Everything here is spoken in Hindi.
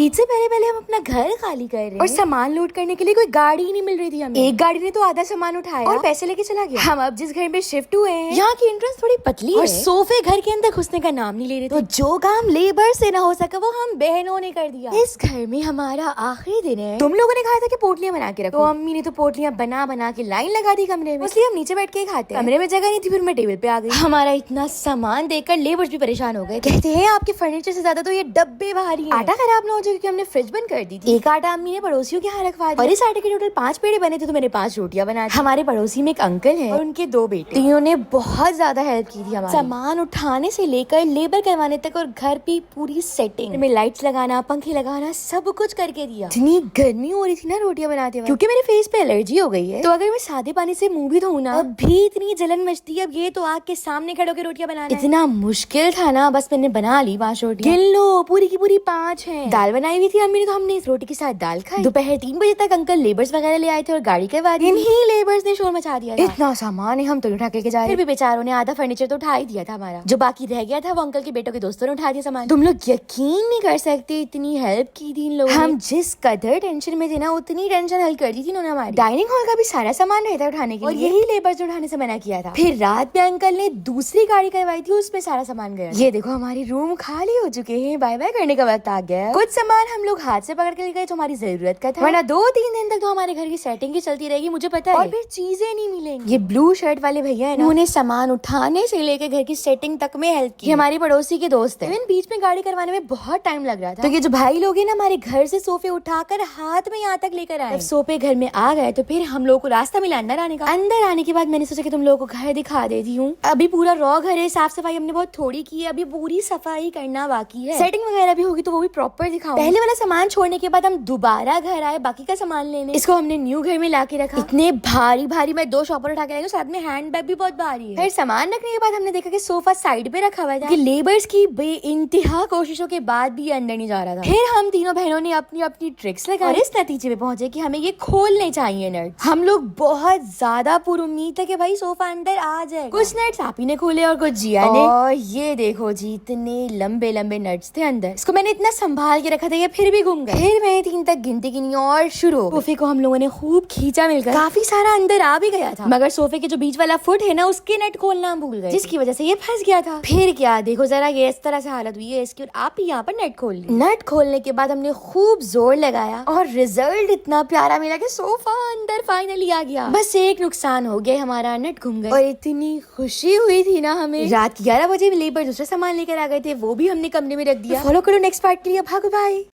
ईद से पहले पहले हम अपना घर खाली कर रहे हैं और सामान लोड करने के लिए कोई गाड़ी ही नहीं मिल रही थी हमें। एक गाड़ी ने तो आधा सामान उठाया और पैसे लेके चला गया। हम अब जिस घर में शिफ्ट हुए हैं यहाँ की एंट्रेंस थोड़ी पतली है और सोफे घर के अंदर घुसने का नाम नहीं ले रहे थे। तो जो काम लेबर से ना हो सका वो हम बहनों ने कर दिया। इस घर में हमारा आखिरी दिन है। तुम लोगों ने कहा था कि पोटलियां बना के रखो, तो अम्मी ने तो पोटलियां बना बना के लाइन लगा दी कमरे में, इसलिए हम नीचे बैठ के खाते। कमरे में जगह नहीं थी, फिर मैं टेबल पे आ गई। हमारा इतना सामान देखकर लेबर्स भी परेशान हो गए। कहते हैं आपके फर्नीचर से ज्यादा तो ये डब्बे भारी हैं। आटा खराब ना हो जाए क्योंकि हमने फ्रिज बंद कर दी थी। एक आटा अम्मी ने पड़ोसियों के यहाँ रखवा दिया और इस आटे के टोटल 5 पेड़े बने थे, तो मैंने 5 रोटियां बना दी। हमारे पड़ोसी में एक अंकल हैं और उनके 2 बेटे, तीनों ने बहुत ज्यादा हेल्प की थी हमारी। सामान उठाने से लेकर लेबर करवाने तक और घर की पूरी सेटिंग में लाइट्स लगाना, पंखे लगाना, सब कुछ करके दिया। इतनी गर्मी हो रही थी ना रोटियां बनाते हुए, क्योंकि मेरे फेस पे एलर्जी हो गई है, तो अगर मैं सादे पानी से मुंह भी धोऊं ना अब भी इतनी जलन मचती है। अब ये तो आग के सामने खड़े होकर रोटियां बनाना इतना मुश्किल था ना, बस मैंने बना ली 5 रोटियां। गिन लो पूरी की पूरी 5 है। दाल बनाई हुई थी अम्मी ने, तो हमने इस रोटी के साथ दाल खाई। दोपहर 3 बजे तक अंकल लेबर्स वगैरह ले आए थे और गाड़ी करवा दी। इन्हीं लेबर्स ने शोर मचा दिया था। इतना सामान है हम तो उठा के जा रहे, फिर भी बेचारों ने आधा फर्नीचर तो उठा ही दिया था हमारा। जो बाकी रह गया था वो अंकल के बेटों के दोस्तों ने उठा दिया सामान। तुम लोग यकीन नहीं कर सकते इतनी हेल्प की थी इन लोगों ने। हम जिस कदर टेंशन में थे ना उतनी टेंशन हल कर दी थी उन्होंने हमारी। डाइनिंग हॉल का भी सारा सामान रहता उठाने के लिए और यही लेबर्स ने उठाने से मना किया था। फिर रात में अंकल ने दूसरी गाड़ी करवाई थी, उसमें सारा सामान गया। ये देखो हमारी रूम खाली हो चुके हैं, बाय बाय करने का वक्त आ गया। कुछ सामान हम लोग हाथ से पकड़ के ले गए जो हमारी जरूरत का था, वरना 2-3 दिन तक तो हमारे घर की सेटिंग ही चलती रहेगी, मुझे पता है। और फिर चीजें नहीं मिलेंगी। ये ब्लू शर्ट वाले भैया है ना, उन्होंने सामान उठाने से लेकर घर की सेटिंग तक में हेल्प की। हमारी पड़ोसी के दोस्त है। इवन बीच में गाड़ी करवाने में बहुत टाइम लग रहा था, तो ये जो भाई लोग हैं ना हमारे घर से सोफे उठाकर हाथ में यहाँ तक लेकर आए। जब सोफे घर में आ गए तो फिर हम लोग को रास्ता मिला अंदर आने का। अंदर आने के बाद मैंने सोचा कि तुम लोगों को घर दिखा देती हूँ। अभी पूरा रॉ घर है, साफ सफाई हमने बहुत थोड़ी की है, अभी पूरी सफाई करना बाकी है। सेटिंग वगैरह भी होगी तो वो भी प्रॉपर दिखाऊं। पहले वाला सामान छोड़ने के बाद हम दोबारा घर आए बाकी का सामान लेने। इसको हमने न्यू घर में लाके रखा। इतने भारी भारी मैं 2 शॉपर उठा के लाई हूँ, साथ में हैंड बैग भी बहुत भारी है। फिर सामान रखने के बाद हमने देखा कि सोफा साइड पे रखा हुआ था कि लेबर्स की बेइंतहा कोशिशों के बाद भी अंदर नहीं जा रहा था। फिर हम तीनों बहनों ने अपनी अपनी ट्रिक्स लगाई और इस नतीजे पे पहुंचे कि हमें ये खोलने चाहिए नट। हम लोग बहुत ज्यादा पूरी उम्मीद है कि भाई सोफा अंदर आ जाए। कुछ नट्स आप ही ने खोले और कुछ जिया ने। और ये देखो जी इतने लंबे लंबे नट्स थे अंदर। इसको मैंने इतना संभाल के रखा था ये फिर भी घूम गए। फिर मैंने 3 तक गिनती गिनी और शुरू। सोफे को हम लोगों ने खूब खींचा मिलकर, काफी सारा अंदर आ भी गया था, मगर सोफे के जो बीच वाला फुट है ना उसके नट खोलना हम भूल गए, जिसकी वजह से ये फंस गया था। फिर क्या देखो जरा ये इस तरह से हालत हुई है इसकी, और आप ही यहाँ पर नट खोल ली। नट खोलने के बाद हमने खूब जोर लगाया और रिजल्ट इतना प्यारा मिला कि सोफा अंदर फाइनली आ गया। बस एक नुकसान हो गया, हमारा नट घूम गए। और इतनी खुशी हुई थी ना हमें। रात 11 बजे लेबर दूसरा सामान लेकर आ गए थे, वो भी हमने कमरे में रख दिया। फॉलो करो नेक्स्ट पार्ट के लिए। भागो बाय।